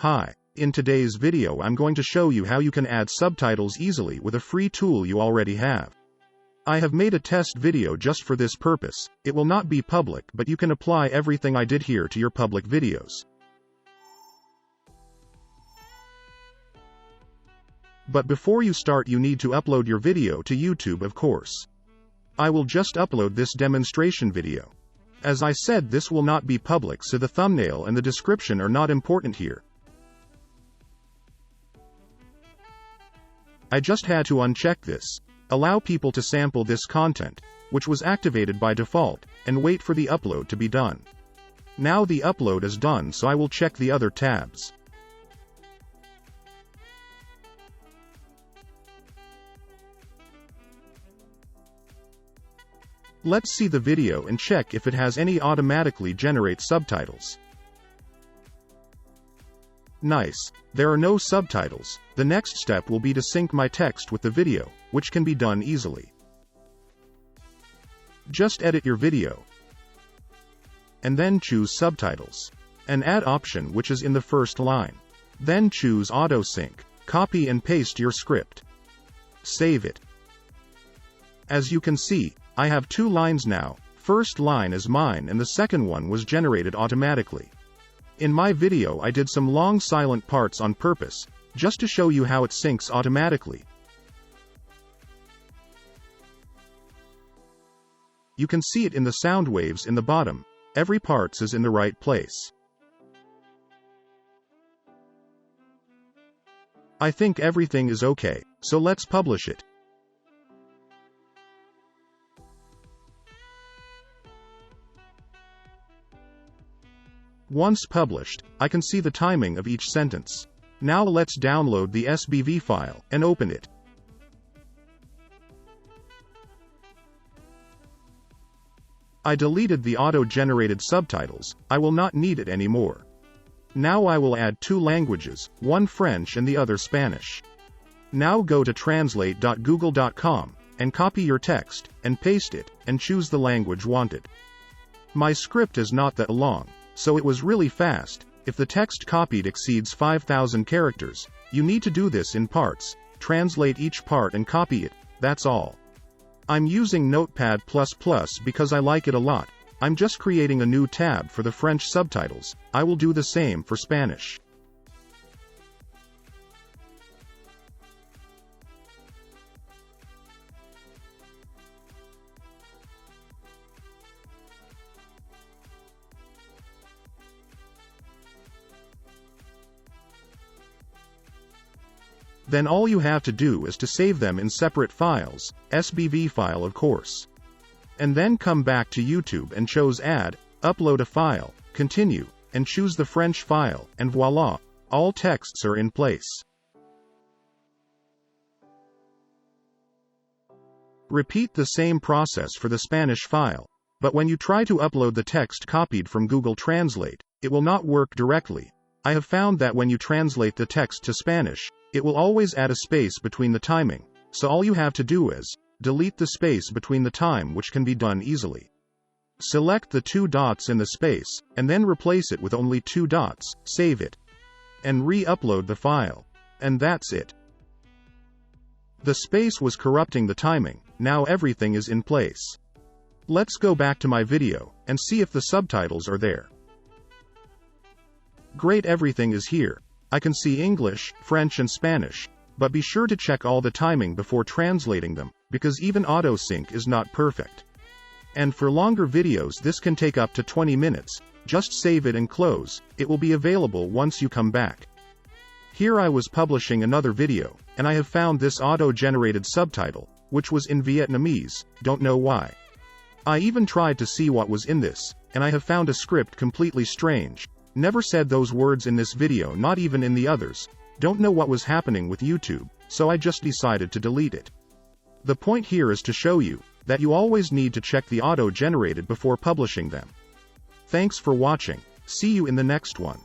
Hi. In today's video I'm going to show you how you can add subtitles easily with a free tool you already have. I have made a test video just for this purpose. It will not be public, but you can apply everything I did here to your public videos. But before you start you need to upload your video to YouTube, of course. I will just upload this demonstration video. As I said, this will not be public, so the thumbnail and the description are not important here. I just had to uncheck this. Allow people to sample this content, which was activated by default, and wait for the upload to be done. Now the upload is done, so I will check the other tabs. Let's see the video and check if it has any automatically generate subtitles. Nice. There are no subtitles. The next step will be to sync my text with the video, which can be done easily. Just edit your video, and then choose subtitles. An add option which is in the first line. Then choose auto sync. Copy and paste your script. Save it. As you can see, I have two lines now. First line is mine and the second one was generated automatically. In my video I did some long silent parts on purpose, just to show you how it syncs automatically. You can see it in the sound waves in the bottom. Every part is in the right place. I think everything is okay, so let's publish it. Once published, I can see the timing of each sentence. Now let's download the SBV file and open it. I deleted the auto-generated subtitles. I will not need it anymore. Now I will add two languages, one French and the other Spanish. Now go to translate.google.com and copy your text and paste it and choose the language wanted. My script is not that long, so it was really fast. If the text copied exceeds 5,000 characters, you need to do this in parts. Translate each part and copy it, that's all. I'm using Notepad++ because I like it a lot. I'm just creating a new tab for the French subtitles. I will do the same for Spanish. Then all you have to do is to save them in separate files, SBV file of course. And then come back to YouTube and choose Add, Upload a file, Continue, and choose the French file, and voila, all texts are in place. Repeat the same process for the Spanish file, but when you try to upload the text copied from Google Translate, it will not work directly. I have found that when you translate the text to Spanish, it will always add a space between the timing, so all you have to do is delete the space between the time, which can be done easily. Select the two dots in the space, and then replace it with only two dots, save it, and re-upload the file. And that's it. The space was corrupting the timing. Now everything is in place. Let's go back to my video, and see if the subtitles are there. Great, everything is here. I can see English, French and Spanish, but be sure to check all the timing before translating them, because even auto-sync is not perfect. And for longer videos this can take up to 20 minutes, just save it and close. It will be available once you come back. Here I was publishing another video, and I have found this auto-generated subtitle, which was in Vietnamese, don't know why. I even tried to see what was in this, and I have found a script completely strange. Never said those words in this video, not even in the others. Don't know what was happening with YouTube, so I just decided to delete it. The point here is to show you that you always need to check the auto-generated before publishing them. Thanks for watching. See you in the next one.